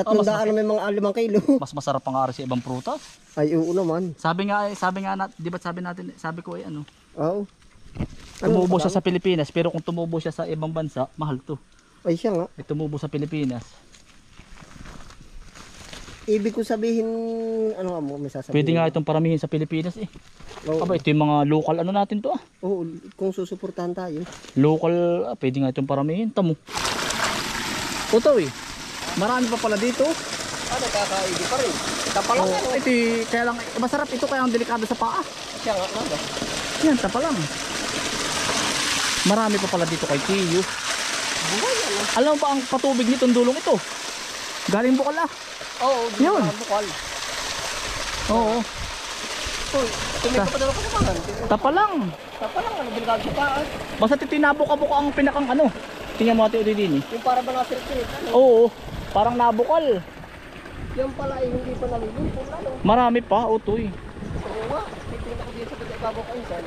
300 na may mga 5 kilo. Mas masarap ang ari sa ibang prutas. Ay, oo naman. Sabi nga, di ba sabi natin, sabi ko ay ano? Oo. Tumubo siya sa Pilipinas, pero kung tumubo siya sa ibang bansa, mahal to. Ay, siya nga. Ay, tumubo sa Pilipinas. Ibig ko sabihin, ano nga mo, may sasabihin. Pwede nga itong paramihin sa Pilipinas eh. Oo. Aba, ito yung mga local ano natin to ah. Oo, kung susuportahan tayo. Local, pwede nga itong paramihin. Tamo. Ito eh. Marami pa pala dito. Nakakaigi pa rin. Tapalang Oh, ito eh, kaya lang, masarap ito kaya ang delikado sa paa. siya nga, ano ba? Yan, tapalang. Marami pa pala dito kay Tiyo. Buhay yan. Alam mo ba ang patubig nitong dulong ito? Galing bukal ah. Oo, yun. Bukal. Oo. Uy, tumika pa daw ako sa mangan. Tapalang. Tapalang, ano, delikado sa paa. Basta tinabuka-buka ang pinakang ano. Tingnan mo ate ito din eh. Yung para ba nasirit-sirit, ano? Oo, parang nabukal. Yung pala ay hindi pa nalilipon, ano? Marami pa, utoy. Oo nga, titingin ako dito sa ibabaw ko insan.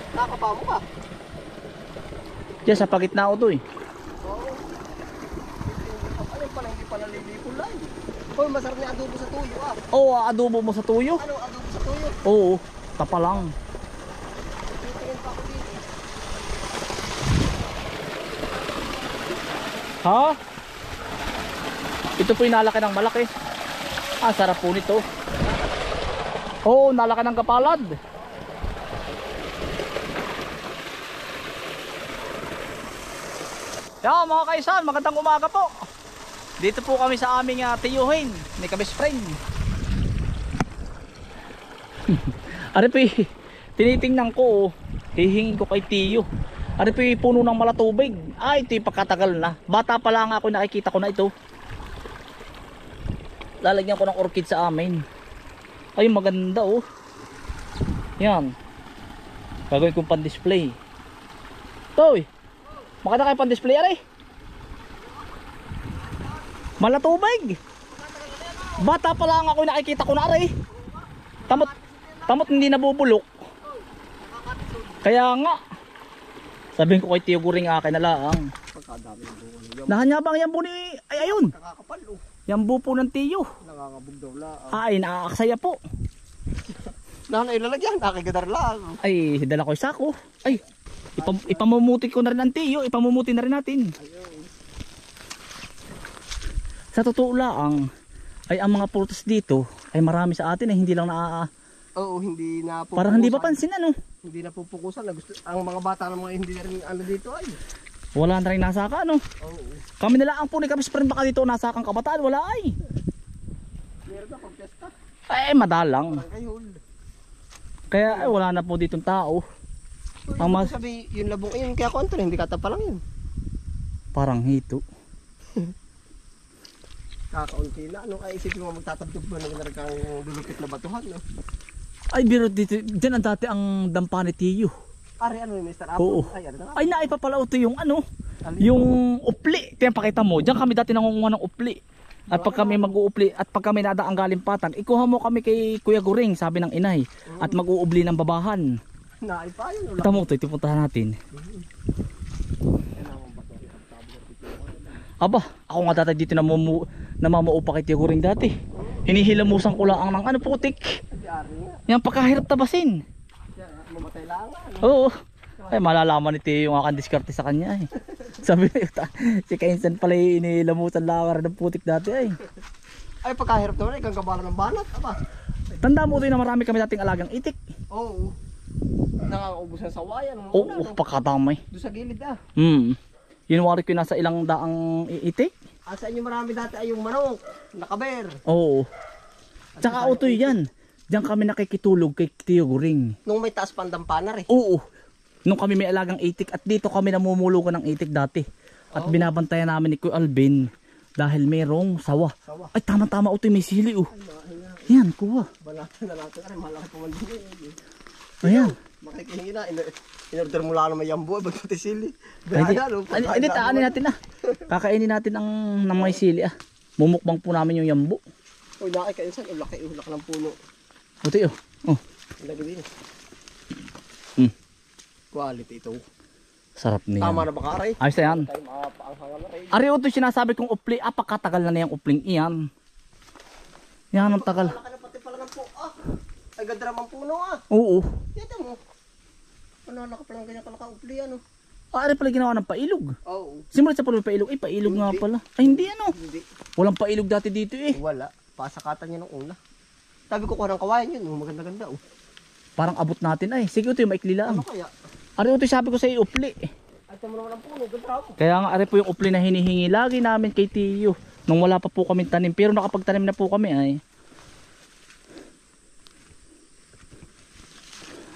Nakakapamo ka. Diyan sa pagitna utoy. Oo. Ayun pala, hindi pa nalilipon lang. Hoy, masarap na adobo sa tuyo ah. Oo, adobo mo sa tuyo. Ano, adobo sa tuyo? Oo, tapalang. Titingin pa ako dito. Ha? Ito po yung nalaki ng malaki. Ah, sarap po nito. Oo, nalaki ng kapalad. Yan mga kaisan, magandang umaga po. Dito po kami sa aming tiyuhin ni Kabis Friend. Ano po tinitingnan ko, hihingin ko kay Tiyo. Ano po yung puno ng malatubig. Ay, ito yung pagkatagal na. Bata pa lang ako, nakikita ko na ito. Lalagyan ko ng orchid sa amin. Ay, maganda oh. Yan. Gagawin kong pan-display. Toy, makita kayo pan-display ari. Malatubig. Bata pa lang ako, nakikita ko na ari. Tamot hindi nabubulok. Kaya nga. Sabihin ko kay Tiyo Guring akin na lang. Pagkadami ng bunga. Nahanyabang yan po ni... Ay, ayun. Nakakapal oh. Yan po ng Tiyo. Nakakabog daw lang. Ay, nakakaksaya po. Nana ilalagyan, nakigadar lang. Ay, dala ko yung sako. Ay, ipamumuti ko na rin ang Tiyo. Ipamumuti na rin natin. Ayun. Sa totoo lang, ay ang mga prutas dito ay marami sa atin ay hindi lang Oo, hindi na pupukusan. parang hindi pa pansin ano. Hindi na pupukusan. Ang mga bata ng mga hindi na rin ano dito ay. Wala na rin nasaka ano. Oo. Kami nila ang po ni Kabis Friend baka dito nasakang kabataan. Wala ay. Meron na pag pesta. Ay, madalang. Parang kayo. Kaya ay, wala na po ditong tao. Ang mas Sabi, yung labong yun, kaya kontra, hindi katapa lang yun. parang hito. Kakaunti na, ano kaya isipin mo magtatabdog mo ng kang dulupit na batuhan, no? Ay, biro dito. Diyan ang dati ang dampa ni Tiyo. Ari, ano yung Mr. Oo. Apple? Ay, ano na? Ay, naipapalauto yung ano. Yung upli. Tiyan, pakita mo. Diyan kami dati nangunguha ng upli. At pag kami mag-uupli, at pag kami nadaang galing patag, ikuha mo kami kay Kuya Guring, sabi ng inay. At mag-uubli ng babahan. Naipa yun. Kita mo ito, itipuntahan natin. Aba, ako nga dati dito namamaupa kay Kuya Guring dati. Hinihilamusan ko lang ng ano putik. Yan pagkahirap tabasin. Mamatay lang. Oo. Ay, malalaman ni Tiyo yung akan diskarte sa kanya eh. Sabi si Kainsan pala inilamusan lang ng putik dati ay. Ay, pagkahirap naman, ikang kabala ng banat. Aba. Tanda mo rin na marami kami dating alagang itik. Oo. Nakakaubos na sa wayan. Oo, pagkatamay. Doon sa gilid ah. Yun wari ko nasa ilang daang itik. Sa inyo marami dati ay yung manok, nakaber. Oo. Tsaka utoy yan. Diyan kami nakikitulog kay Tiyo Guring. Nung may taas pandampanar eh. Oo. Nung kami may alagang itik at dito kami namumulugan ng itik dati. At binabantayan namin ni Kuya Alvin dahil mayroong sawa. Ay tama-tama utoy may sili oh. Yan, kuha. Banatan na natin. Ay, malaki pa man din eh. Ayan. Makikihingi na. In-order mo lang na may yambo. Ba't pati sili? Ay, Ay, di taanin natin ah. Kakainin natin ang ng may sili ah. Mumukbang po namin yung yambo. Uy, nakikainsan. Ang laki ng puno. Utoy oh. Ang lagi din. Quality ito. Sarap niya. Tama na ba ka, Aray? Ayos na yan. Tayo mapaanghangan na rin. Ari, ito sinasabi kong upli. Apakatagal na niyang upling iyan. Yan ang tagal. Malaki na pati pala ng po. Ay ganda naman puno Oo. Dito mo. Panalaka pa lang ganyan kalaka upli ano. Ari pala ginawa ng pailog. Oo. Simulat sa puno pailog. Ay, pailog nga pala. Ay, hindi ano. Hindi. Walang pailog dati dito eh. Wala. Pasakatan niya nung una. Sabi ko kuha ng kawayan yun. Maganda-ganda Parang abot natin ay. Sige, ito yung maikli lang. Ano kaya? Ari, ito sabi ko sa iyo, upli. Ay tamo naman ang puno. Ganda ako. Kaya nga, ari po yung upli na hinihingi lagi namin kay Tiyo. Nung wala pa po kami tanim. Pero nakapagtanim na po kami ay.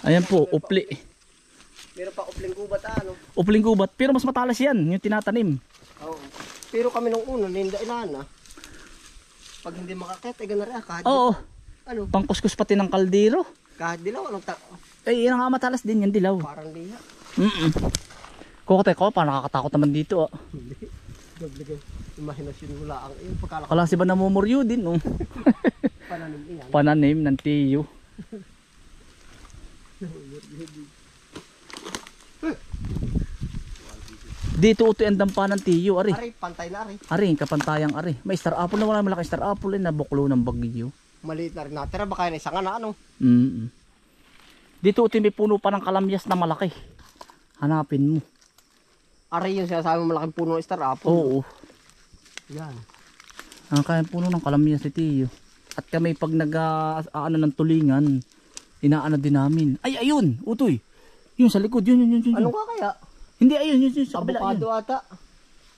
Ayan po, upli. Meron pa upling gubat ano. Upling gubat. Pero mas matalas yan, yung tinatanim. Oo. Pero kami nung una, linda inana. Pag hindi makakit, ay gana rin kahit. Oo, Ano? pangkuskus pati ng kaldero. Kahit dilaw, anong Eh, yan nga matalas din yan, dilaw. parang liha. Kukote ko, parang nakakatakot naman dito. Hindi. Gagligay. Imahinasyon mo lang ang iyong pagkalaki. Kalasi ba namumuryo din, oh. Pananim iyan. Pananim ng Tiyo. Dito uto ang dampa ng Tiyo, ari. Ari, pantay na ari. Ari, kapantayang ari. May star apple na, wala malaking star apple eh, nabuklo ng bagyo. Maliit na rin natira. Baka na isang na ano. Dito uto may puno pa ng kalamyas na malaki. Hanapin mo. Ari yung sinasabi mo malaking puno ng star apple. Oo. Yan. Ang kayang puno ng kalamyas ni Tiyo. At kami pag nag-aano ng tulingan, inaano din namin. Ay, ayun, utoy. Yun sa likod, yun. Ano ka kaya? Hindi, ayun, yun sa kabila. Abukado ata.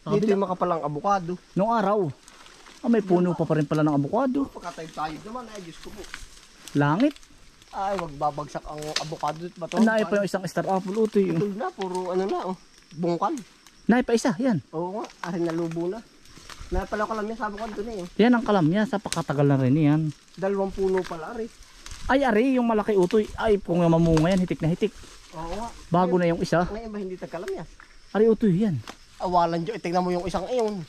Dito yung makapalang abukado. Noong araw, may puno pa rin pala ng abukado. Pagkatayo-tayo naman, ay Diyos ko po. Langit. Ay, wag babagsak ang abukado. Naay pa yung isang star apple, utoy. Ito na, puro ano na, bungkal. Naay pa isa, yan. Oo nga, arin na lubo na. Napala ko lang yan, sabi ko ito na eh. Yan ang kalamyas, sa pakatagal na rin yan. 2 puno pala, ari. Ay, ari, yung malaki utoy. Ay, kung yung mamunga yan, hitik na hitik. Oo nga. Bago na yung isa. Ngayon ba hindi tagkalamyas? Ari, utoy, yan. Awalan dyan, tingnan mo yung isang iyon.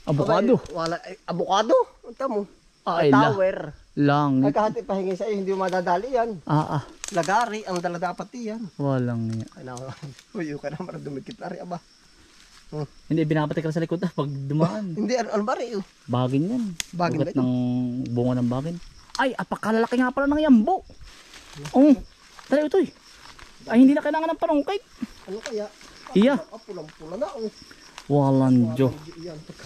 Abukado. Wala, abukado? Ito mo. Ay, Tower. Langit. Ay kahit ipahingi sa iyo, hindi mo madadali yan. Lagari, ang dala dapat yan. Walang niya. Ay na, uyo ka naman, dumikit na rin, aba. Hindi, binabatik ka sa likod pag dumaan. Hindi, ano ba rin yun? Bagin yan. Bagin Ugat ba ng bunga ng bagin. Ay, apakalalaki nga pala ng yambo. Tara ito eh. Ay, hindi na kailangan ng panungkay. Ano kaya? Iya. Pulang-pula na. Walang Diyo.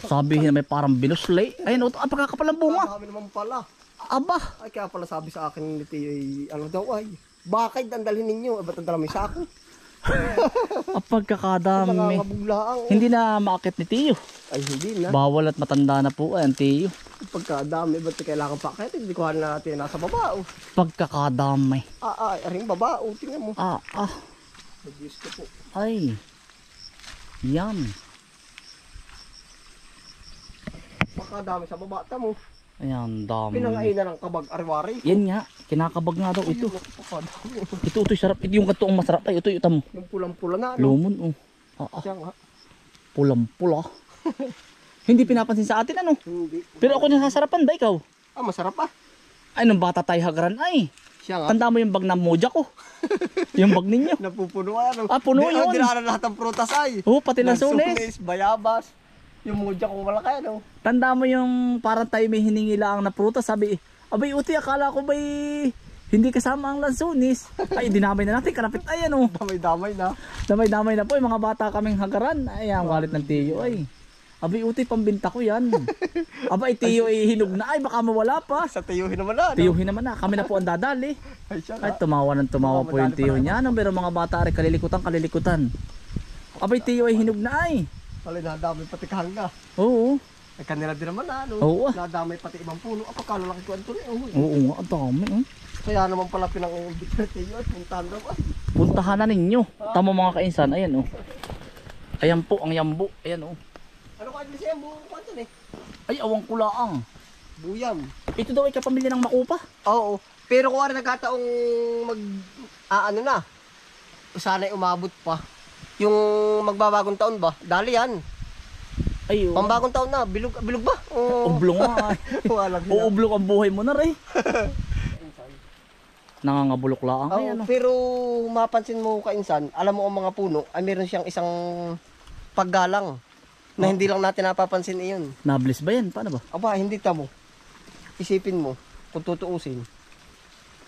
Sabihin na may parang binusli. Ayun, apakakapal ng bunga. Kami naman pala. Aba. Ay, kaya pala sabi sa akin ni Tiyo, ano daw ay, bakit dandalhin ninyo? Ba't ang dala may sako? Apagkakadami. Nangangabuglaang. Hindi na maakit ni Tiyo. Ay, hindi na. Bawal at matanda na po ang Tiyo. Pagkadami, ba't kailangan pa kahit hindi ko na natin nasa baba. Pagkakadami. Aring baba, tingnan mo. Ay, Diyos ko po. Ay. Yan. Pagkadami sa baba, tamo. Ayan, dami. Pinangainan ng kabag arwari. Yan nga, kinakabag nga daw ito. Pagkadami. Ito sarap. Ito yung katoong masarap. Ay, ito mo. Yung pulang-pula na. Lumon, Siya nga. Pulang-pula. Hindi pinapansin sa atin, ano? Hindi. Pero ako nasasarapan ba ikaw? Masarap pa. Ay, nung bata tayo hagaran, ay. Siya nga. Tanda mo yung bag na moja ko. Yung bag ninyo. Napupuno ano. Puno yun. Dinaanan lahat ng prutas ay. Pati lansunes. Bayabas. Yung mudya kong malaki ano. Tanda mo yung parang tayo may hiningi lang na prutas. Sabi, abay uti, akala ko ba'y hindi kasama ang lansunis. Ay, dinamay na natin. Karapit, ay ano. Damay-damay na. Damay-damay na po. Yung mga bata kaming hagaran. Ay, ang walit ng Tiyo ay. Abay uti, pambinta ko yan. Abay, Tiyo ay hinog na. Ay, baka mawala pa. Sa tiyuhin naman na. Ano? Tiyuhin naman na. Kami na po ang dadali. Ay, siya Ay, nga. tumawa ng tumawa po yung Tiyo niya. Ano, pero mga bata ay kalilikutan. Abay, Tiyo ay hinog na ay. Wala, nadamay pati kahanga. Oo. Ay, kanila din naman na, ano. Oo. Nadamay pati ibang puno. Kalalaki ko ito rin. Oo nga, ang dami. Kaya naman pala pinang-umbit na tiyo at puntahan daw. Puntahan na ninyo. Tama mga kainsan. Ayan oh. Ayan po ang yambo. Ayan oh. Ano ka din siya? Buong ko ito eh. Ay, awang kulaang. Buyam. Ito daw ay kapamilya ng makupa. Oo. Pero kung nagkataong ano na. Sana'y umabot pa. Yung magbabagong taon ba? Dali yan. Ay, oh. Pambagong taon na. Bilog ba? Ublong nga. Walang Uublong ang buhay mo na rin. Nangangabulok lang. Ay, Oo, ano. pero mapansin mo kainsan, alam mo ang mga puno ay meron siyang isang paggalang na hindi lang natin napapansin iyon. Nablis ba yan? Paano ba? Aba, hindi mo. Isipin mo, kung tutuusin.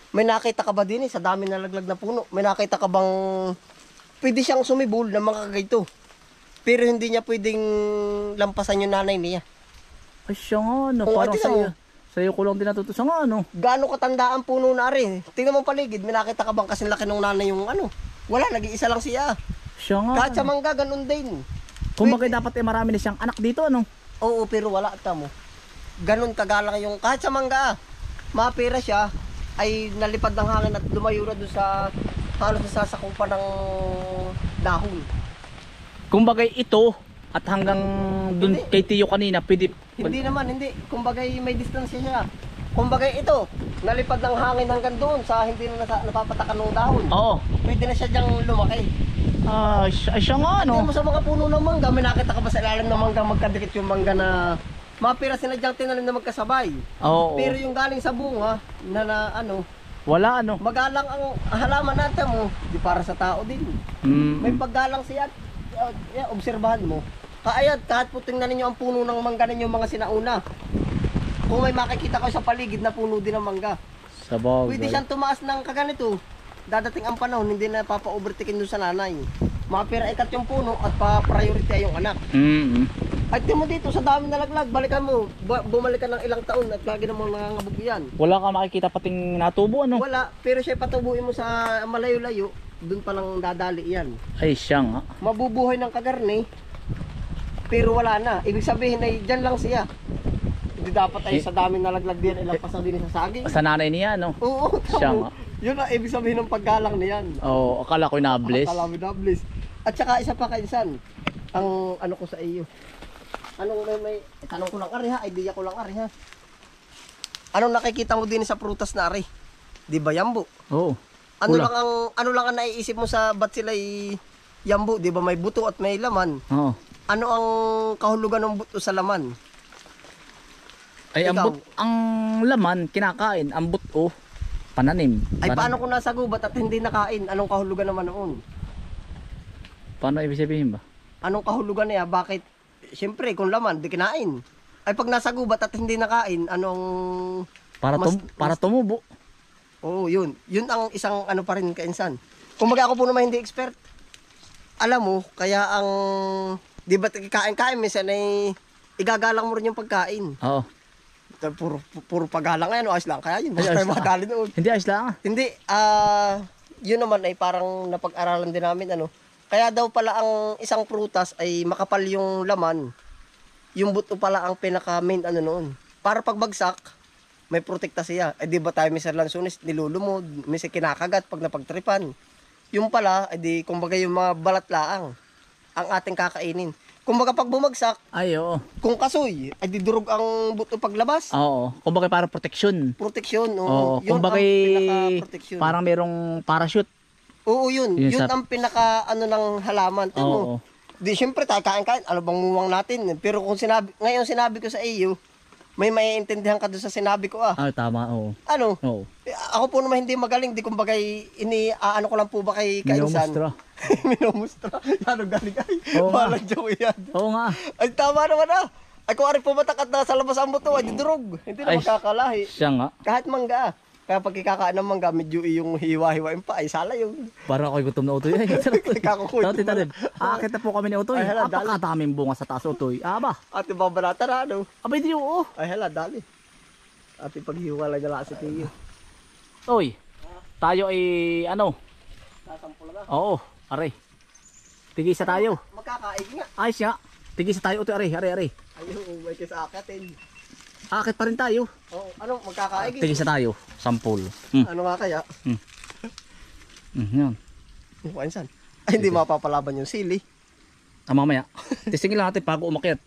May nakita ka ba din sa dami na laglag na puno? May nakita ka bang pwede siyang sumibol ng mga kagayto? Pero hindi niya pwedeng lampasan yung nanay niya. Ay, siya nga, ano. Kung Parang tingnan mo. sa'yo ko lang din natutusan nga, ano. Gaano katanda ang puno na rin? Tingnan mo paligid, may nakita ka bang kasing laki ng nanay yung ano? Wala, nag-iisa lang siya. Siya nga. Kahit sa mangga, ganun din. Kung bagay dapat marami na siyang anak dito, ano. Oo, pero wala mo. Ganun kagalang yung kahit sa mangga. Mapira siya ay nalipad ng hangin at lumayo na doon sa halos nasasakupan ng dahon. Kung bagay ito at hanggang dun Hindi. kay Tiyo kanina, pwede. Hindi naman, hindi. Kumbagay may distansya siya. Kumbagay ito, nalipad ng hangin hanggang doon sa hindi na napapatakan ng dahon. Oo. Pwede na siya diyang lumaki. Ay, siya nga, Tingnan ano. mo sa mga puno ng mangga, may nakita ka ba sa ilalim ng mangga magkadikit yung mangga na mapira sinadyang tinanim na magkasabay. Oo. Pero yung galing sa bunga na ano, Wala, ano. magalang ang halaman natin mo, di para sa tao din. May paggalang siya, obserbahan mo. Kaayat, kahit po tingnan ninyo ang puno ng mangga ninyo mga sinauna. Kung may makikita ko sa paligid na puno din ng mangga, Sa bagay. pwede siyang tumaas ng kaganito. Dadating ang panahon, hindi na papa-overtaken doon sa nanay. Mapira ikat yung puno at pa-priority yung anak. At mo dito sa dami nalaglag, balikan mo, bumalik ka ng ilang taon at lagi namang nangangabog yan. Wala ka makikita pating natubo, ano. Wala, pero siya patubuin mo sa malayo-layo, doon pa lang dadali yan. Ay, siya nga. Mabubuhay ng kagarni, pero wala na. Ibig sabihin ay dyan lang siya. Hindi dapat ay sa dami nalaglag din, ilang pasaw din sa saging. Sa nanay niya, ano. Oo, Siya tamo. nga. Yun ang ibig sabihin ng paggalang niyan. Oo, akala ko nabless. Akala mo na-bless. At saka isa pa kainsan, ang ano ko sa iyo. Anong may tanong ko lang ari ha, idea ko lang ari ha. Anong nakikita mo din sa prutas na ari? Di ba yambo? Oo. Ano Wala. lang ang naiisip mo sa ba't sila yambo? Di ba may buto at may laman? Oo. Ano ang kahulugan ng buto sa laman? Ay, Ikaw? ang laman, kinakain. Ang buto, pananim. Ay paano kung nasa gubat at hindi nakain? Anong kahulugan naman noon? Paano ibig sabihin ba? Anong kahulugan niya? Bakit? Siyempre, kung laman, di kinain. Ay pag nasa gubat at hindi nakain, anong... Para tumubo. Oo, yun. Yun ang isang ano pa rin kainsan. Kung ako po naman hindi expert, alam mo, kaya ang... Di ba kain-kain, minsan ay igagalang mo rin yung pagkain. Oo. Puro paggalang ngayon, ayos lang. Kaya yun, Ay, baka ayos lang. madali doon. Hindi, ayos lang. Hindi, yun naman ay parang napag-aralan din namin, ano. Kaya daw pala ang isang prutas ay makapal yung laman. Yung buto pala ang pinaka-main ano noon. Para pagbagsak, may protekta siya. Eh di ba tayo Mr. Lansunis, nilulumod, may kinakagat pag napagtripan. Yung pala, eh di kumbaga yung mga balat laang ang ating kakainin. Kumbaga pag bumagsak, Ay, oo. kung kasoy, ay didurog ang buto paglabas. Oo. Kumbaga para protection. Proteksyon, Oo. Yun Kumbaga ang pinaka-proteksyon. parang merong parachute. Oo, yun. Yun Yun sa- ang pinaka ano ng halaman. Tingnan mo. Oo. Di syempre tayo kain-kain, ano bang muwang natin? Pero kung ngayon sinabi ko sa iyo, may maiintindihan ka doon sa sinabi ko ah. Ah, tama. Oo. Ano? Oo. Ako po naman hindi magaling, di kumbagay ano ko lang po ba kay kainsan? Minumustra. Minumustra. Ano galing ay? Oo nga. Walang joke yan. Oo nga. Ay tama naman ah. Ay kung ari pumatak at nasa labas ang buto, ay didurog. Hindi na Ay, magkakalahi. Siya nga. Kahit mangga ah. Kaya pag kikakaan ng mangga, medyo yung hiwa-hiwain pa, ay sala yun. Parang ako'y gutom na utoy. Ay, Kakukulit Tati, tati. Aakit na po kami ni utoy. Ay, hala, dali. Apakadaming bunga sa taas utoy. Aba. Ate babalata na ano. Abay, di oo. Ay hala, dali. Ate paghiwalay na lang si Tiyo. Uy. Tayo ay ano? Sasampul na. Oo. Aray. Tigisa tayo. Magkakaig nga. Ay siya. Tigisa tayo utoy. Aray, aray, aray. Ayun, may kisakatin. Aakit pa rin tayo. Oo, ano, magkakaig. Tigisa tayo. Sampul. Ano nga kaya? Yan. Kuwansan. Ay, hindi mapapalaban yung sili. Ah, mamaya. Tisingin lang natin bago umakyat.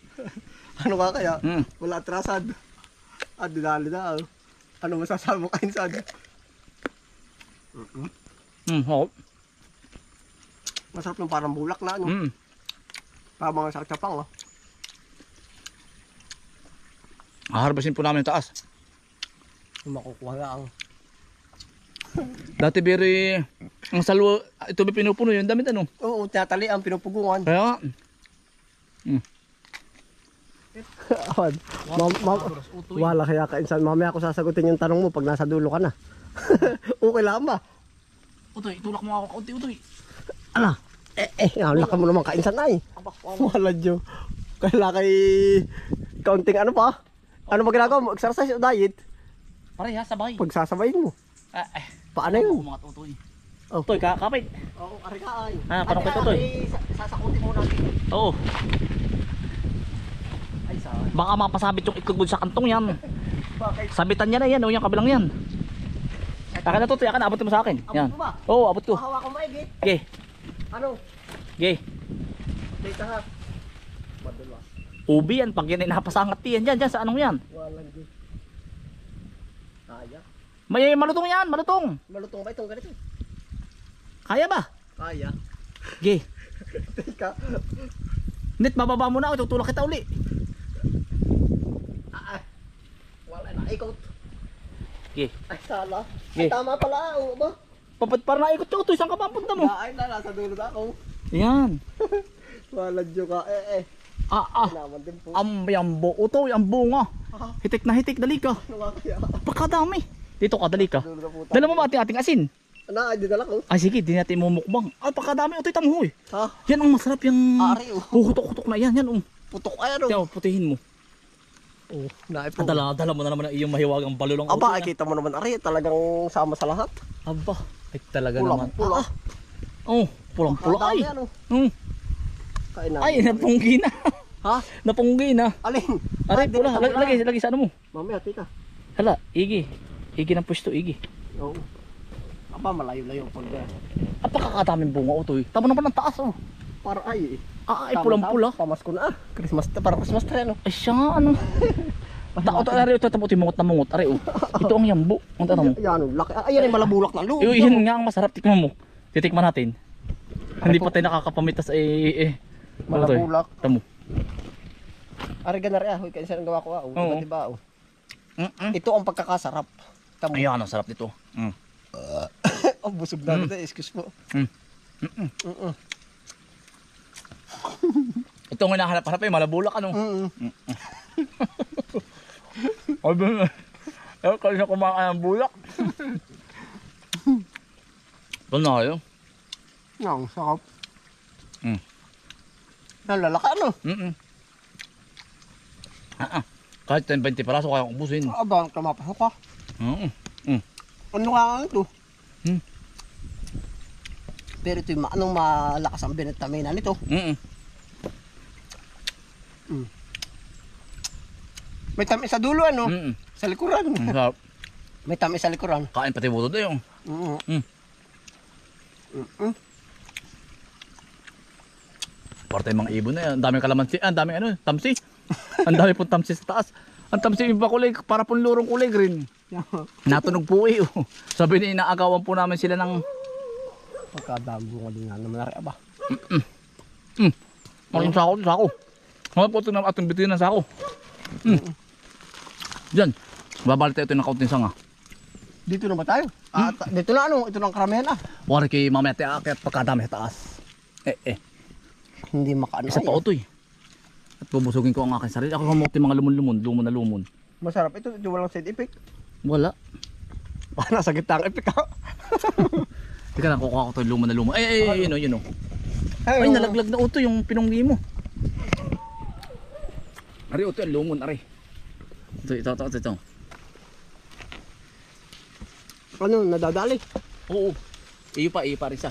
Ano nga kaya? Hmm. Wala atrasad. Ah, dinali na. Oh. Ano masasabi mo kainsan? Oo. Masarap ng parang bulak na. Ano? Parang mga sakchapang. Oh. Haharbasin po namin yung taas. Yung makukuha lang. Dati biri, ang salwa, ito may pinupuno yun, damit ano. Oo, tinatali ang pinupugungan. Kaya, Wala kaya kainsan. Mamaya ako sasagutin yung tanong mo pag nasa dulo ka na. Okay lang ba? utoy, tulak mo ako kaunti, utoy. Ala. Laka mo naman kainsan ay. Wala Diyo. Kaya kay kaunting ano pa? Ano ba ginagawa mo? Exercise o diet? Pareha, sabay. Pagsasabayin mo. Paano yun? Mga tutoy. Oh. Utoy, kapit. Oo, ari ka ay. Parang kay Totoy. Sasakutin mo natin. Oo. Ay, saan? Baka mapasabit yung itlog sa kantong yan. Bakit? Sabitan niya na yan, yung kabilang yan. Akin na tutoy, akin, abot mo sa akin. Yan. Abot mo ba? Oo, abot ko. Hawa ko maigit. Okay. Ano? Okay. Dito ha. Madula. Ubi yan, pag yan ay napasangat yan, dyan, sa anong yan. Walang di. Kaya? May malutong yan, malutong. Malutong ba itong ganito? Kaya ba? Kaya. Okay. Teka. Nit, bababa mo na, tutulak kita uli. Wala na. Ikot. Okay. Ay, sala. Okay. Ay, tama pala. Oo ba? Para na ikot ko, saan ka papunta mo? Ay, nasa dulo na ako. Yan. Wala Diyo ka. Naman din po. Yambo, utoy, ang bunga. Hitik na hitik, dali ka. Ano nga kaya? Pakadami. Dito ka, dali ka. Dulo na po tayo. Dala mo ba ating asin? Ano, ay, dinala ko. Ay sige, di natin mumukbang. Ay, pakadami, utoy, tamuhoy. Ha? Yan ang masarap yung Ari, oh. huhutok-hutok na yan, Putok ay ano? Tiyo, putihin mo. Oh, naipong. Dala mo na naman ang iyong mahiwagang balulong. Aba, ay kita mo naman, Ari. Talagang sama sa lahat. Aba, ay talaga naman. Pula. Oh, pulang-pula ay. Ano? Kain namin. Ay, napunggi na. Ha? Napunggi na. Alin? Aray, pula. Lagi sa ano mo. Mamaya, tika. Hala, igi. Igi ng pwesto, igi. Oo. Aba, malayo-layo pag At pakakataming bunga, utoy. Tama naman ang taas, oh. para ay. Ay, pulang-pula. Pamasko na ah. Christmas, para Christmas tree ano. Ay, siya nga, ano. Ari, ito, mungot na mungot. Ari, oh. Ito ang yambo. Ang tanong mo. Ayan, laki. Ayan ay malabulak na loob. Yun nga ang masarap. Tikman mo. Titikman natin. Hindi pa tayo nakakapamitas Malabulak. Tamo. Ari ganari ah. Huy, kainsan ang gawa ko ah. Oo. Diba oh. Ito ang pagkakasarap. Tamo. Ayan, ang sarap nito. Oh, busog na ito. Excuse po. Ito ang hinahanap-hanap malabulak ano. Ay, kasi kumakain ng bulak. Ito na kayo. Ang sarap. Nalalaka ano? Kahit 10-20 paraso kaya kong ubusin. Aba, kamapasok ka. Ano nga ito? Pero ito yung anong malakas ang binatamina nito. May tamis sa dulo ano? Sa likuran. Sarap. May tamis sa likuran. Kain pati butod eh. Parte mga ibon na yan. Ang daming kalamansi. Ang daming ano, tamsi. Ang dami pong tamsi sa taas. Ang tamsi iba kulay, para pong lurong kulay green. Natunog po eh. Sabi ni inaagawan po namin sila ng... Pagkadago nga din nga naman na rin ba? Maraming sako. Mga po ito na atong bitin ng sako. Diyan. Babalit tayo ito ng kaunting sanga. Dito na ba tayo? Dito na ano? Ito lang karamihan ah. Wari kay mamaya tayo akit pagkadami sa taas. Hindi makaano. Isa pa utoy. At bubusugin ko ang aking sarili. Ako kamuti mga lumon na lumon. Masarap ito. Ito walang side effect. Wala. Nasa gitna ang effect ha. Teka lang, kukuha ko ito lumon na lumon. Ay, yun o. Ay, nalaglag na utoy yung pinunggi mo. Ari, utoy, lumon, ari. Ito. Ano, nadadali? Oo. Iyo pa rin sa.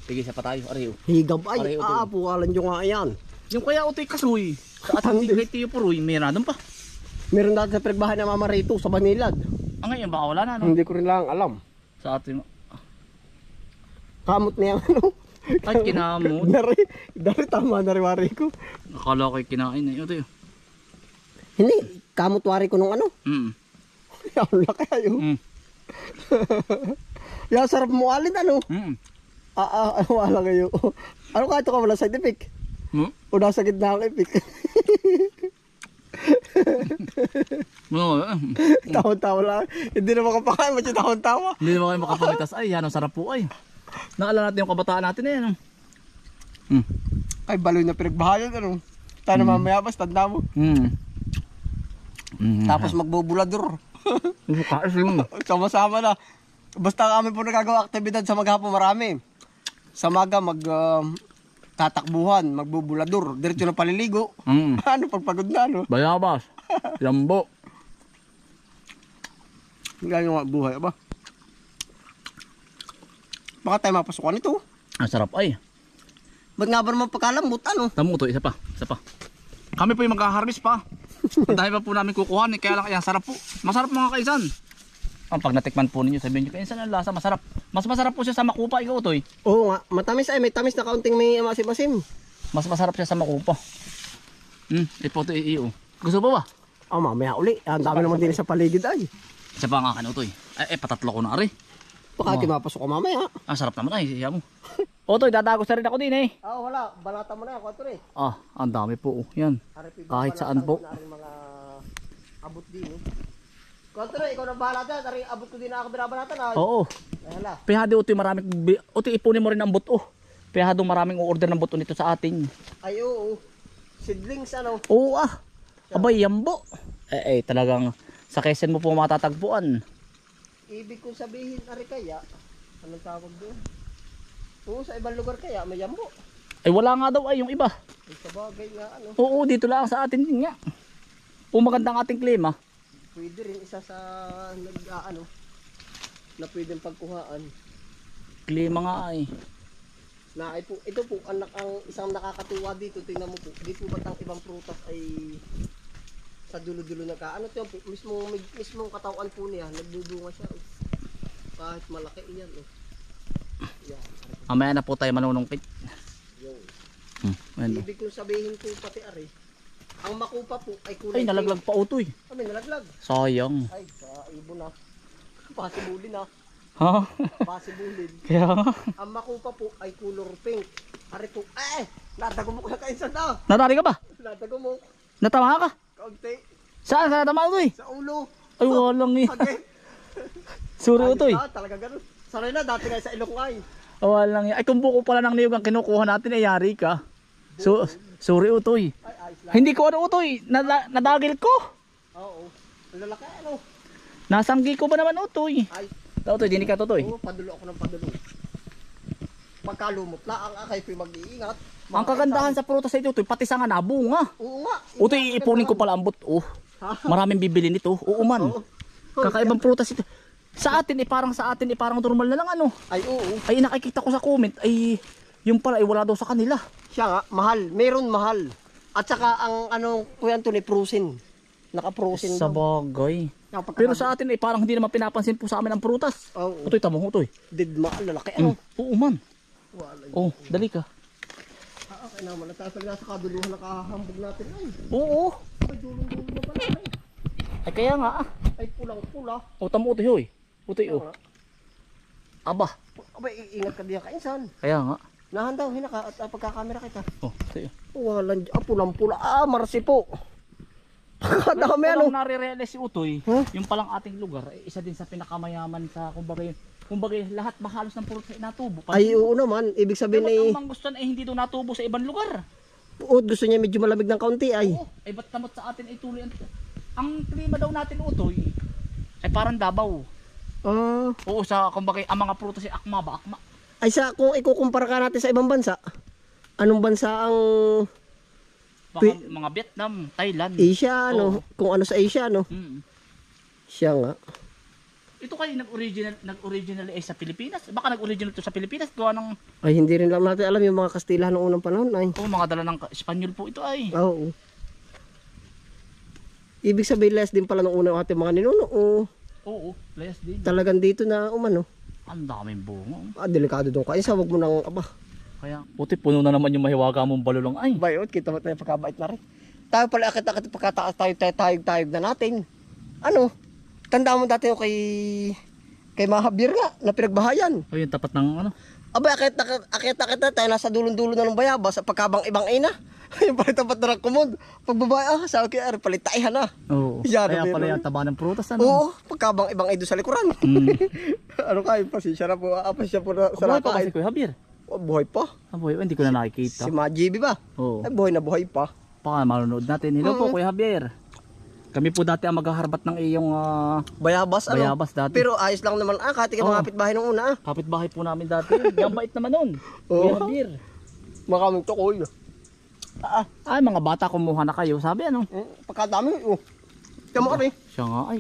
Sige sa pa tayo, ari. Higab ay. Aray, utoy. Puwalan nyo nga yan. Yung kaya utoy kasuy. Sa ating kay Tiyo Puroy, may radon pa. Meron dati sa pinagbahay ng Mama Rito sa Banilad. Ngayon, baka wala na, no? Hindi ko rin lang alam. Sa ating... Kamot niya ano. Ay, kinamot. Dari tama na rin wari ko. Akala ko'y kinain na yun. Ito yun. Hindi, kamot wari ko nung ano. Ang laki ayo. Yung sarap mo alin ano. Wala kayo. Ano ka ito ka wala side effect? O nasa gitna ang effect. Tawa-tawa lang. Hindi na makapakain, macho tawa-tawa. Hindi naman kayo makapamitas. Ay, yan ang sarap po ay. Naalala natin yung kabataan natin eh. Ano? Ay, baloy na pinagbahayan, ano. Tayo na mamaya bas, tanda mo. Tapos magbubulador. Sama-sama na. Basta kami po nagagawa aktibidad sa maghapon marami. Sa maga tatakbuhan, magbubulador, diretso na paliligo. Ano, pagpagod na, ano? Bayabas, lambo. Ganyan nga buhay, ba? Baka tayo mapasukan ito. Ang sarap ay. Ba't nga ba naman pagkalambot, ano? Tamo to, isa pa. Kami po yung maghaharvest pa. Dahil pa po namin kukuhan, kaya lang, ayan, sarap po. Masarap mga kaisan. Ang pag natikman po ninyo, sabihin nyo, kaisan ang lasa, masarap. Mas masarap po siya sa makupa, ikaw Utoy. Oo nga, matamis ay, may tamis na kaunting may masim-masim. Mas masarap siya sa makupa. Ipo ito, iyo. Gusto ba ba? Oh, mamaya uli. Ang dami naman din sa paligid ay. Isa pa nga kan Utoy. Patatlo ko na ari. Baka mapasok ko mamaya. Ang sarap naman ay, siya mo. Utoy, dadagos na rin ako din eh. Wala. Balata mo na yan, kwato rin. Ang dami po. Yan. Kahit saan po. Mga abot din. Kwato rin, ikaw na bahala dyan. Abot ko din na ako binabalatan. Oo. Hala. Pihado Utoy, maraming. Utoy, ipunin mo rin ang buto. Pihado maraming order ng buto nito sa atin. Ay, oo. Seedlings, ano? Oo Abay, yambo. Talagang sa Quezon mo po matatagpuan. Ibig kong sabihin, ari kaya, anong tawag doon? Oo, sa ibang lugar kaya, may yambo. Ay, wala nga daw ay yung iba. Ay, sabagay nga, ano. Oo, dito lang sa atin din nga. Kung maganda ang ating klima. Pwede rin isa sa, na pwedeng pagkuhaan. Klima nga ay. Na ay po, ito po, ang isang nakakatuwa dito, tingnan mo po, dito ba't ang ibang prutas ay sa dulo-dulo ano ito po, mismong katawan po niya, nagbubunga siya. Kahit malaki iyan. Yan. Mamaya na po tayo manunungkit. Yun. Ibig kong sabihin po pati ari, ang makupa po ay kulay. Ay, nalaglag pa Utoy. May nalaglag. Sayang. Ay, sa ibon na. Pasibulin na. Ha? Pasibulin. Kaya nga. Ang makupa po ay color pink. Ari po, natago mo ko na kainsan na. Natari ka ba? Natago mo. Natama ka? Kaunti. Saan? Sa natama Utoy? Sa ulo. Ay, walang eh. Again. Suri Utoy. Talaga ganun. Sanay na, dati nga sa ilong ay. Walang eh. Ay, kung buko pala ng niyog ang kinukuha natin, ay yari ka. Suri Utoy. Ay, ayos lang. Hindi ko Utoy. Nadagil ko. Oo. Lalaki ano. Nasanggi ko ba naman Utoy? Ay. Utoy, dinig ka Utoy. Oo, padulo ako ng padulo. Pagkalumot na, ang akay po'y mag-iingat. Ang kagandahan sa prutas sa ito, Utoy, pati sa nga nabunga. Oo nga. Utoy, ipunin ko pala ang buto. Maraming bibili nito. Oo man. Kakaibang prutas ito. Sa atin parang normal na lang ano. Ay, oo. Ay nakikita ko sa comment ay yung pala ay wala daw sa kanila. Siya nga, mahal. Meron mahal. At saka ang kuya Anthony, frozen. Naka-frozen Sa daw. bagay. Pero sa atin ay parang hindi naman pinapansin po sa amin ang prutas. Oo. Utoy, tamo Utoy. Didma, lalaki ano. Oo man. Wala. Oh, dali ka. Okay naman, nasa kaduluhan nakahambog natin ay. Oo. Ay, dulong-dulong na pala ay. Ay kaya nga Ay, pulang-pula. O tamo Utoy hoy. Utoy oh. Aba. Abay, iingat ka diyan kainsan. Kaya nga. Nahandaw, hinaka at pagkakamera kita. Oh, tayo. Walang, pulang-pula. Marsi po. Dami ano. Walang nare-realize si Utoy, yung palang ating lugar, isa din sa pinakamayaman sa, kumbaga lahat mahalos ng prutas ay natubo. Ay, oo naman. Ibig sabihin ay, ang mangustan ay hindi doon natubo sa ibang lugar. gusto niya medyo malamig ng kaunti ay. Oo, ay ba't kamot sa atin ay tuloy ang klima daw natin Utoy ay parang Davao. Oo, sa kumbaga ang mga prutas ay akma. Ay kung ikukumpara ka natin sa ibang bansa, anong bansa ang Baka mga Vietnam, Thailand. Asia, ano? Kung ano sa Asia, no? Siya nga. Ito kayo nag-original ay sa Pilipinas. Baka nag-original to sa Pilipinas. Gawa ng... Ay, hindi rin lang natin alam yung mga Kastila noong unang panahon ay. Oo, mga dala ng Espanyol po ito ay. Oo. Ibig sabihin less din pala nung unang ating mga ninuno. Oo, less din. Talagang dito na umano. Ang daming bunga. Delikado doon kayo. Wag mo nang, Kaya, puti puno na naman yung mahiwaga mong balulong ay. Bayot, kita mo tayo pagkabait na rin. Tayo pala akit-akit pagkataas tayo na natin. Ano? Tanda mo dati yung kay Mahabir nga, na pinagbahayan. O yung tapat ng ano? Abay, akit-akit na tayo nasa dulong-dulo na ng bayabas at pagkabang ibang ina. Yung palit ang patrang kumod. Pag babae, sabi ko, ari, palitaihan na. Oo. Yan, Kaya meron. pala yung taba ng prutas ano. Oo, pagkabang ibang ay doon sa likuran. Mm. Ano kayo, pasensya na po. Pasensya po na sa Buhay pa nakain. kasi Kuya Javier. Oh, buhay pa. Buhay pa, hindi ko na nakikita. Si Majibi ba? Oo. Ay, buhay na buhay pa. Baka manonood natin. Hello po Kuya Javier. Kami po dati ang maghaharbat ng iyong Bayabas, ano? bayabas dati. Pero ayos lang naman. Kati ka Oo. mga kapitbahay nung una. Kapitbahay po namin dati. Yung bait naman nun. Oo. Kuya Javier. Makaming tukoy. Ay, mga bata kumuha na kayo. Sabi ano? Pagkadami. Kaya mo kami. Siya nga ay.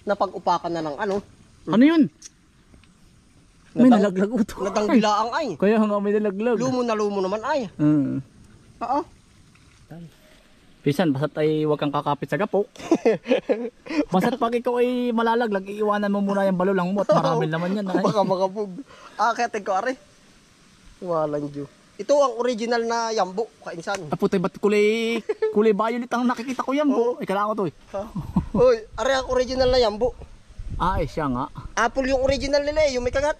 Napag-upakan na ng ano. Ano yun? May nalaglag uto. Nadanggilaang ay. Kaya nga may nalaglag. Lumo na lumo naman ay. Oo. Pisan, basta't ay huwag kang kakapit sa gapok. Basta't pag ikaw ay malalaglag, iiwanan mo muna yung balulang mo at marami naman yan. Ay. Baka makabog. Kaya tingko ari. Walang Diyo. Ito ang original na yambo, kainsan. Aputay, ba't kulay violet ang nakikita ko yan po? Ay, kailangan ko to eh. Uy, ari ang original na yambo. Ay, siya nga. Apple yung original nila yung may kagat.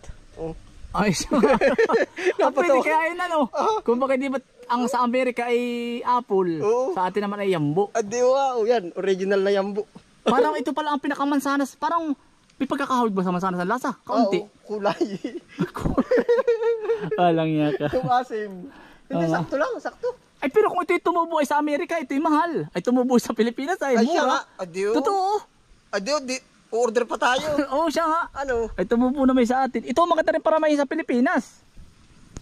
Ay, siya nga. Pwede kaya yun ano. Kung bakit di ba't ang sa Amerika ay apple, Oo. sa atin naman ay yambo. Adi wow, yan, original na yambo. Parang ito pala ang pinakamansanas. Parang may pagkakahawig ba sa mansanas ang lasa? Kaunti. Oo, kulay. Walang niya ka. Yung asim. Hindi, sakto lang, sakto. Ay, pero kung ito'y tumubo ay sa Amerika, ito'y mahal. Ay, tumubo sa Pilipinas ay Ay, siya nga. mura. Adiyo. Totoo. Adiyo, order pa tayo. Oo, siya nga. Ano? Ay, tumubo na may sa atin. Ito maganda rin para may sa Pilipinas.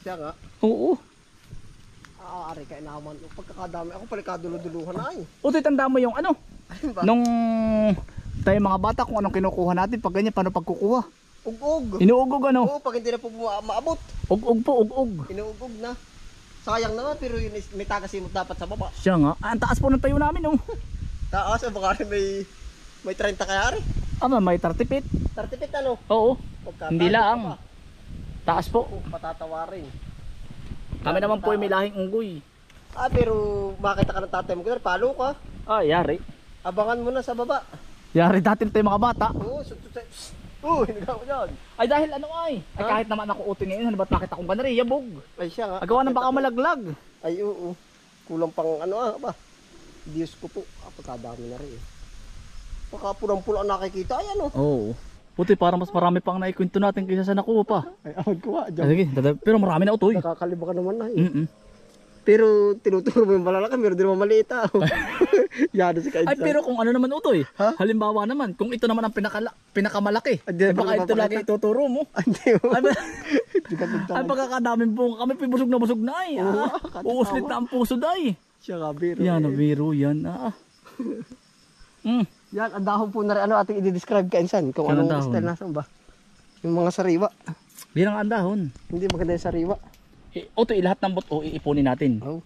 Siya nga. Oo. Ari ka inaman. Pagkakadami ako palikaduluduluhan na ay. Utoy, tanda mo yung ano? Ayun ba? Nung tayo mga bata, kung anong kinukuha natin, pag ganyan, paano pagkukuha? Ug-ug. Inuugog ano? Oo, pag hindi na po maabot. Ug-ug po, ug-ug. Inuugog na. Sayang naman, pero yun may tagasimot dapat sa baba. Siya nga. Ah, ang taas po ng tayo namin, oh. Taas, baka rin may 30 kaya rin. May 30 feet. 30 feet ano? Oo. Pagkataas Hindi pa lang. ba? Taas po. Patatawarin. Kami naman po ay may lahing unggoy. Pero makita ka ng tatay mo, palo ka. Yari. Abangan mo na sa baba. Yari dati tayo mga bata. Oo, hinagaw mo yan. Ay dahil ano ay kahit naman ako utoy ngayon, ano ba't makita kong ganari, yabog. Ay siya nga. Agawa ng baka malaglag. Ay oo. Kulang pang ano ba? Diyos ko po. Pagkadami na rin. Baka pulang-pula nakikita. Ay ano. Oo. Puti parang mas marami pang naikwento natin kaysa sa nakuha pa. Ay awad ko nga. Sige, pero marami na utoy. Nakakaliba ka naman na Mm. Pero tinuturo mo yung malalaki, meron din naman maliit Yado si Kainsan. Ay pero kung ano naman utoy, Ha? halimbawa naman, kung ito naman ang pinakamalaki, Hindi, baka ito lagi ituturo mo. Hindi mo. Ay pagkakadaming bunga kami, busog na ay. Uuslit na ang puso day. Siya nga, biro. Yan, biro yan. Yan, ang dahon po na rin. Ano ating i-describe Kainsan? Kung Yan ang anong dahon. style nasan ba? Yung mga sariwa. Bilang andahon. Hindi maganda yung sariwa. Utoy, lahat ng buto iipunin natin. Oh.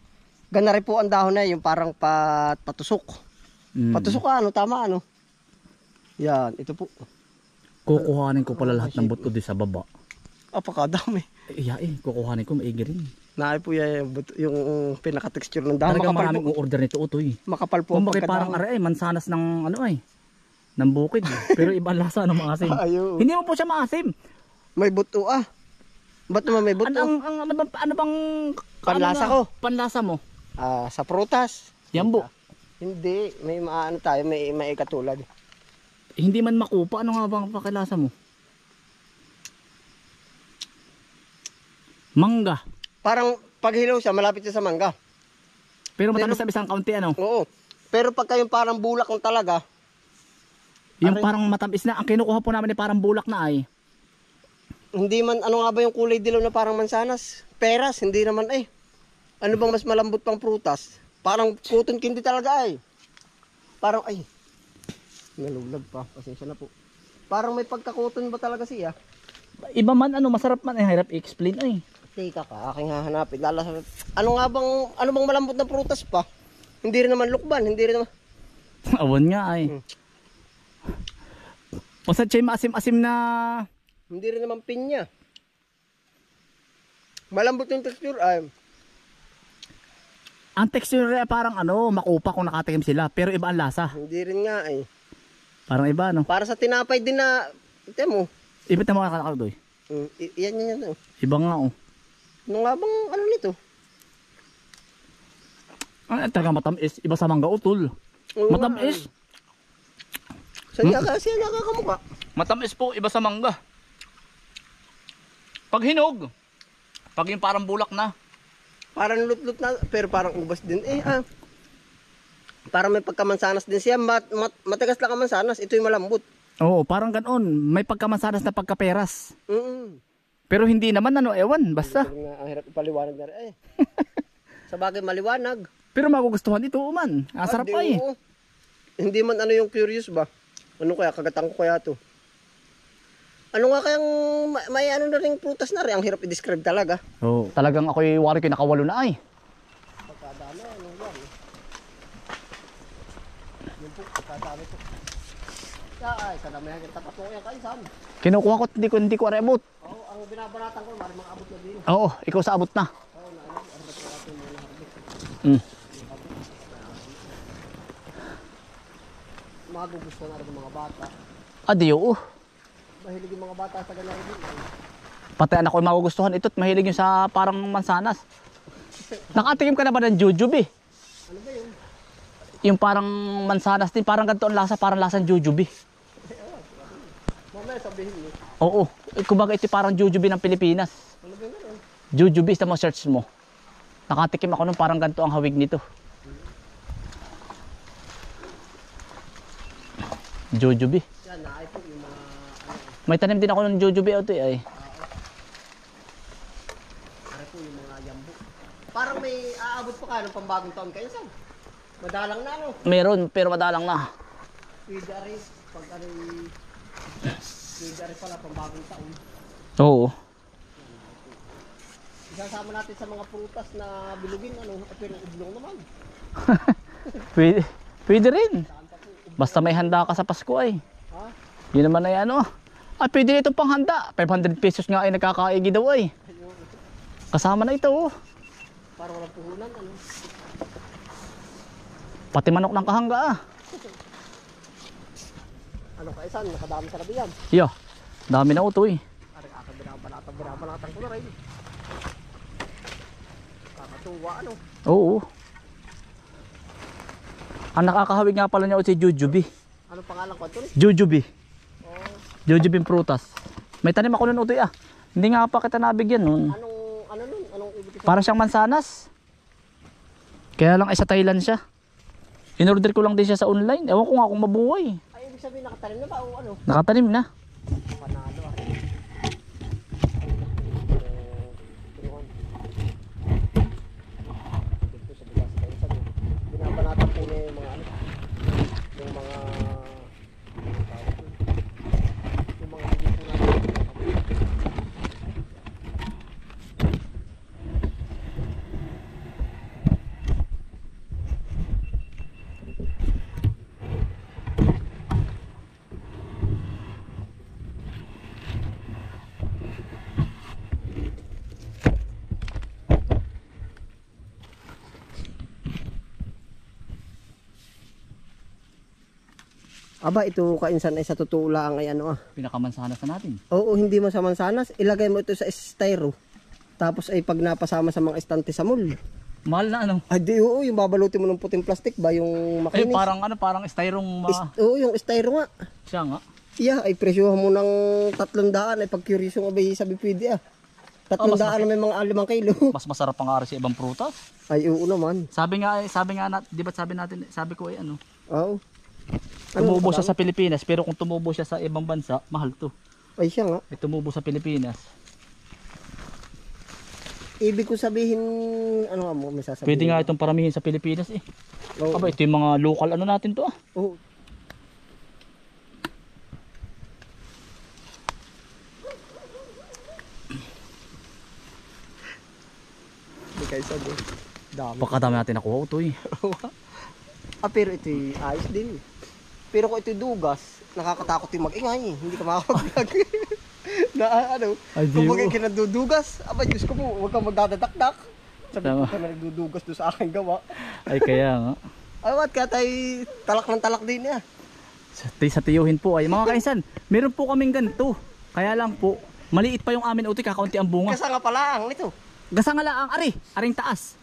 Gana rin po ang dahon na yung parang patusok. Patusok ka, ano, tama ano. Yan, ito po. Kukuhanin ko pala lahat ng buto di sa baba. Apakadami. Kukuhanin ko maigi rin. Naay po yung pinaka-texture ng dahon. Talagang Makapal maraming po. order nito utoy. Makapal po. Kung ang bakit parang pagkadahon. mansanas ng ano ng bukid. Pero iba lasa ng maasim. Ayun. Hindi mo po siya maasim. May buto Ba't naman may buto? Ano bang Panlasa ko? Panlasa mo? Sa prutas. Yambo. Hindi, may maano tayo, may katulad. Hindi man makupa, ano nga bang pakilasa mo? Mangga. Parang pag hilaw siya, malapit siya sa mangga. Pero matamis sa isang kaunti ano? Oo. Pero pag kayong parang bulak ng talaga, Yung parang matamis na, ang kinukuha po namin ay parang bulak na ay. hindi man, ano nga ba yung kulay dilaw na parang mansanas? Peras, hindi naman Ano bang mas malambot pang prutas? Parang cotton candy talaga Parang nalulag pa, pasensya na po. Parang may pagka-cotton ba talaga siya? Iba man masarap man hirap i-explain ay. Teka ka, aking hahanapin. Ano bang malambot na prutas pa? Hindi rin naman lukban, hindi rin naman. Awan nga ay. Basta siya maasim-asim na. Hindi rin naman pinya. Malambot yung texture Ang texture ay parang makupa kung nakatikim sila. Pero iba ang lasa. Hindi rin nga Parang iba Para sa tinapay din na, ito mo. Iba tamo kakakadoy. Yan. Iba nga Ano nga bang ano nito? Ay, taga matamis. Iba sa mangga utol. Oo nga, Matamis. Siya nakakamukha. Matamis po, iba sa mangga. Pag hinog, pag yung parang bulak na. Parang lut-lut na, pero parang ubas din. Parang may pagkamansanas din siya. Matagas lang ang mansanas. Ito yung malambot. Oo, parang ganoon. May pagkamansanas na pagkaperas. Pero Pero hindi naman ewan, basta. ang hirap ipaliwanag na rin. Sa bagay maliwanag. Pero magugustuhan ito man. Asarap pa eh. Oo. Hindi man yung curious ba? Ano kaya, kagatang ko kaya to? Ano nga kayang may na ring prutas na rin. Ang hirap i-describe talaga. Oo. Talagang ako'y wari ko nakawalo na ay. Pagkadami, ano yan? Yun po, pagkadami po. Ay, kadamihan yung tapat mo yan kaisan. Kinukuha ko, hindi ko arebot. Oo, ang binabanatan ko, maring mga abot na din. Oo, ikaw sa abot na. Oo, naabot ko natin muna harvest. Mm. Magugustuhan na rin ng mga bata. Adiyo. Mahilig yung mga bata sa ganyan rin. Pati anak ko magugustuhan ito at mahilig yung sa parang mansanas. Nakatikim ka na ba ng jujube? Ano ba yun? Yung parang mansanas din, parang ganito ang lasa, parang lasang jujube. Mamaya sabihin mo. Oo, kumbaga ito parang jujube ng Pilipinas. Ano ba yun? Jujube, sa mo search mo. Nakatikim ako nung parang ganito ang hawig nito. Jujube. Yan, naay po yung mga May tanim din ako ng jujube ito ay. ano po yung mga yambo. Parang may aabot pa ka ng pambagong taon kayo saan? Madalang na ano. Meron, pero madalang na. Pwede rin. Pag ano pwede rin pala pambagong taon. Oo. Isasama natin sa mga prutas na bilugin ano. Pero ublong naman. Pwede rin. Basta may handa ka sa Pasko ay. Ha? Yun naman ay ano. Ay, pwede ito pang handa. 500 pesos nga ay nagkakaigi daw ay. Kasama na ito oh. Para walang puhunan ano. Pati manok ng kahangga ah. Ano ka isan? Nakadami sa kabiyan. Yo, dami na utoy. Ari binabanatan ko na rin. Kakatuwa ano. Oo. Ang nakakahawig nga pala niya si Jujube. Ano pangalan ko ito? Jujube. Oh, Jujube prutas. May tanim ako nun utoy ah. Hindi nga pa kita nabigyan nun. anong ibig sabihin? Para siyang mansanas. Kaya lang ay sa Thailand siya. In-order ko lang din siya sa online. Ewan ko nga kung mabuhay. Ay, ibig sabihin nakatanim na ba o ano? Nakatanim na. Panalo ah. Dito sa bigas kayo sabi. Binabanatan po niya yung mga ano. Yung mga yung mga hindi po natin. Aba, ito kainsan ay sa totoo lang ay ano ah. Pinakamansanas na natin. Oo, hindi mo sa mansanas. Ilagay mo ito sa styro. Tapos ay pag napasama sa mga estante sa mall. Mahal na ano. Ay di, oo, yung babalutin mo ng puting plastic ba yung Ay makinis? parang styrong Oo, yung styro nga. siya nga. Iya, ay presyohan mo ng 300 ay pag curious yung abay sabi pwede ah. 300 na may mga 5 kilo. Mas masarap pang ari sa ibang prutas. Ay oo naman. Sabi nga, di ba sabi ko ay ano, Oo. tumubo siya sa Pilipinas, pero kung tumubo siya sa ibang bansa, mahal to. Ay siya nga. Ay tumubo sa Pilipinas. Ibig ko sabihin, ano nga mo, may sasabihin. Pwede nga itong paramihin sa Pilipinas eh. Oo. Aba, ito yung mga local ano natin to ah. Oo. Hindi kayo sabi. Dami. Pagkadami natin nakuha ito eh. Pero ito ayos din. Pero kung ito dugas, nakakatakot yung mag-ingay. Hindi ka makakapag-vlog. na ano, Ay, kung di bagay mo. kinadudugas, aba Diyos ko mo, huwag kang magdadadakdak. Sabi Tama. ko ka na nagdudugas doon sa aking gawa. Ay kaya nga. Ay, what kaya tayo talak ng talak din niya. Sa tiyuhin po ay mga kaisan, meron po kaming ganito. Kaya lang po, maliit pa yung amin utoy, kakaunti ang bunga. Kasi nga pala ang nito. Gasa nga lang ang aring taas.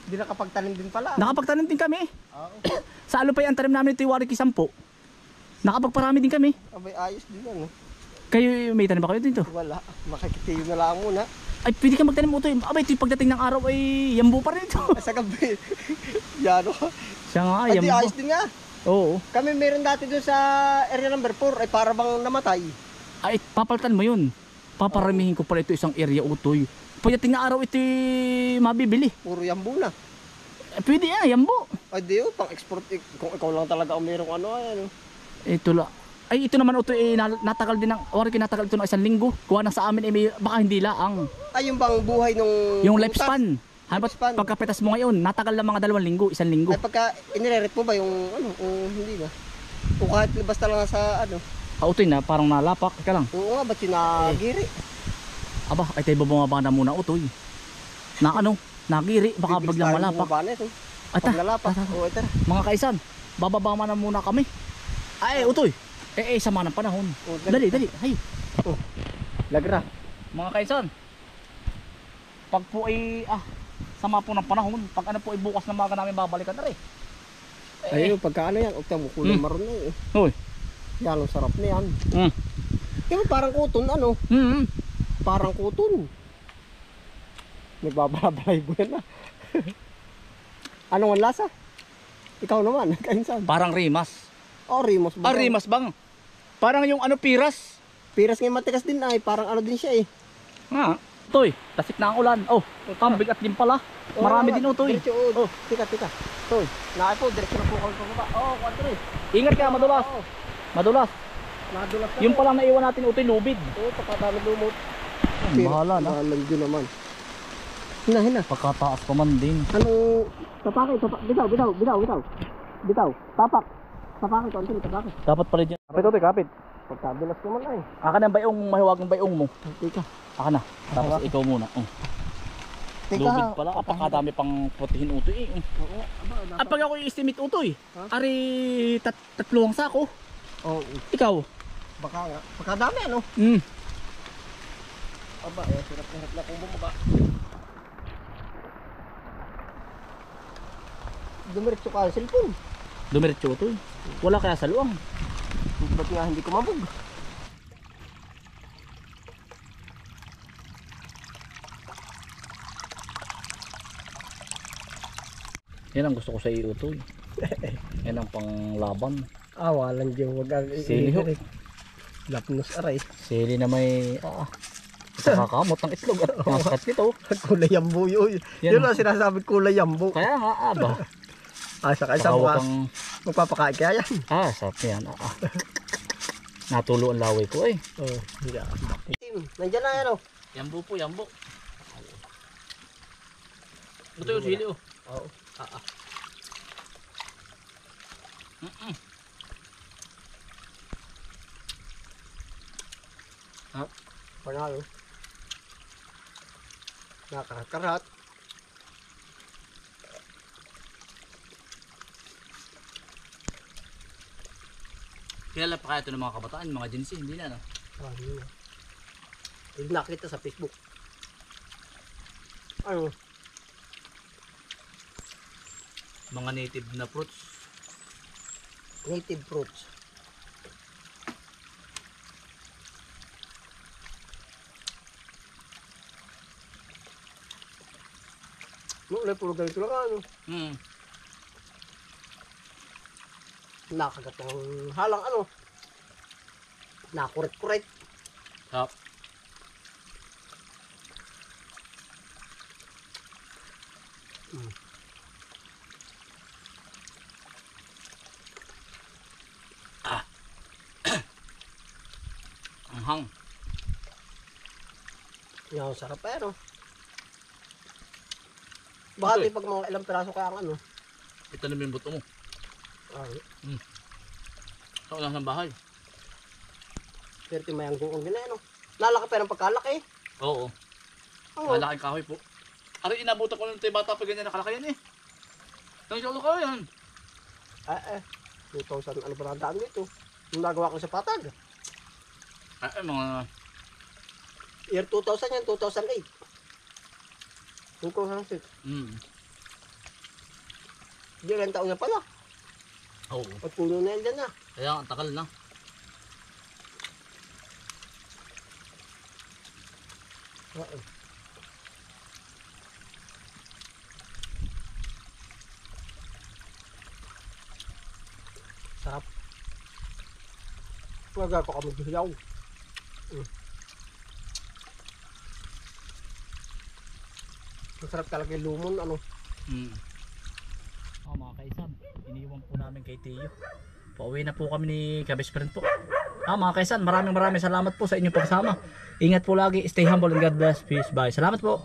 Hindi nakapagtanim din pala. Nakapagtanim din kami. Oo. Sa alupay ang tanim namin ito yung Wariki 10. Nakapagparami din kami. Abay, ayos din yan. Kayo may tanim ba kayo dito? Wala. Makikitiyo na lang muna. Ay pwede ka magtanim utoy. Abay ito yung pagdating ng araw ay yambo pa rin ito. Sa gabi. Yan o. Siya nga Ay, di yambo. ayos din nga. Oo. Kami meron dati doon sa area number 4 ay para bang namatay. Ay papalitan mo yun. Paparamihin ko pala ito isang area utoy. Pagdating ng araw ito mabibili. Puro yambo na. Pwede yan, yambo. Ay di o, pang export. Kung ikaw lang talaga ang merong ano. Ito la. Ay ito naman ito natagal din ng Wariki, natagal ito ng 1 linggo. Kuha na sa amin baka hindi laang. Ay yung bang buhay nung Yung butas? lifespan. Halimbawa Lifespan. pagkapetas mo ngayon, natagal lang mga 2 linggo, 1 linggo. Ay pagka inireret mo ba yung ano, o hindi ba? O kahit basta lang sa ano. Utoy na parang nalapak ka lang. Oo nga, ba't yung nagiri? Aba, ay tayo bumaba na muna utoy. Na ano, nagiri, baka Bibig biglang tayo malapak. bumaba na ito. Ay ta, Pag nalapak. Oo, ito na. mga kaisan, bababa na muna kami. Ay, utoy. Sama ng panahon. Oo, Dali, dali. Hay. Lagra. Mga kaisan. Pag po ay sama po ng panahon, pag ano po ay bukas na maga namin babalikan na rin. Ayun, pagka ano yan, ukta mo kulay maroon na eh. Hoy. Yan, ang sarap na yan. Mm. Yan, parang kuton, ano? Mm. Parang kuton. Nagbabalay mo yan na. Anong ang lasa? Ikaw naman, kainsan. Parang rimas. Oh, rimos. Rimas bang? Parang yung ano piras. Piras ngayon matikas din ay, parang ano din siya eh. Nga. Toy, tasik na ang ulan. Oh, kambig at din pala. Marami din utoy. Diretso, oh. Tika. Toy, nakay po, diretso na po kami pababa. Oh, 4 Ingat ka, madulas. Oo. Madulas. Nadulas na. Yung pala naiwan natin utoy lubid. Oo, pagkadami lumot. Bahala na. Bahala din naman. Hina. Pagkataas pa man din. Anong tapakay? Bitaw. Tapak. Tapakay, konti, tapakay. Dapat pala dyan. Kapit utoy, kapit. Pagkadulas naman ay. Akan ang bayong, mahiwagang bayong mo. Tika. Akan na. Tapos ikaw muna. Lubid pala. Apakadami pang putihin utoy. Oo, aba. At pag ako i-estimate utoy, ari tatluwang sako. Oo, Ikaw? baka nga. Pagkadami ano? Aba, hirap na kung bumaba. Dumiretso ka ang cellphone. Dumiretso utoy. Wala kaya sa luwang. Ba't nga hindi kumabog? Yan ang gusto ko sa iyo utoy. Yan ang panglaban. Walang diyo. Wag ang Sili ho. Lapnos aray. Sili na may nakakamot ng itlog at masakit nito. Kulay yambo yun. Yan. Yun ang sinasabi kulay yambo. Kaya nga aba. Saka isang Baka bukas. Magpapakain kaya yan. sarap yan. Natulo ang laway ko eh. Oo. Nandiyan na yan o. Yambo po, yambo. Ito yung sili oh. Oo. Panalo. Nakakarat. Kilala pa kaya ito ng mga kabataan, mga Gen Z, hindi na no? Yun. Yung nakita sa Facebook. Ano? Mga native na fruits. Native fruits. No, puro ganito lang ano. Nakagat ng halang ano. Nakuret-kuret. Sarap. Anghang. Yan, sarap pa ano. Baka di pag mga ilang piraso kaya ang ano. Ito na yung buto mo. Sa ulang ng bahay. Swerte may ang guong din ano. Lalaki pa ng pagkalaki. Oo. Oo. Malaking kahoy po. Ari, inabutan ko lang ito yung bata pa ganyan nakalaki yan eh. Nang solo ka yan. 2,000 ano ba ang daan dito. Yung nagawa ko sa patag. Mga... Year 2000 yan, 2008. 2006. Hindi, ilang taon na pala. Oo. At puno na yan dyan na. Kaya ang takal na. Oo. Sarap. Wala pa kami dilaw. Masarap talaga yung lumon, ano. Mga kaisan, iniwan po namin kay Tiyo. Pauwi na po kami ni Kabis Friend po. Mga kaisan, maraming salamat po sa inyong pagsama. Ingat po lagi, stay humble and God bless. Peace, bye. Salamat po.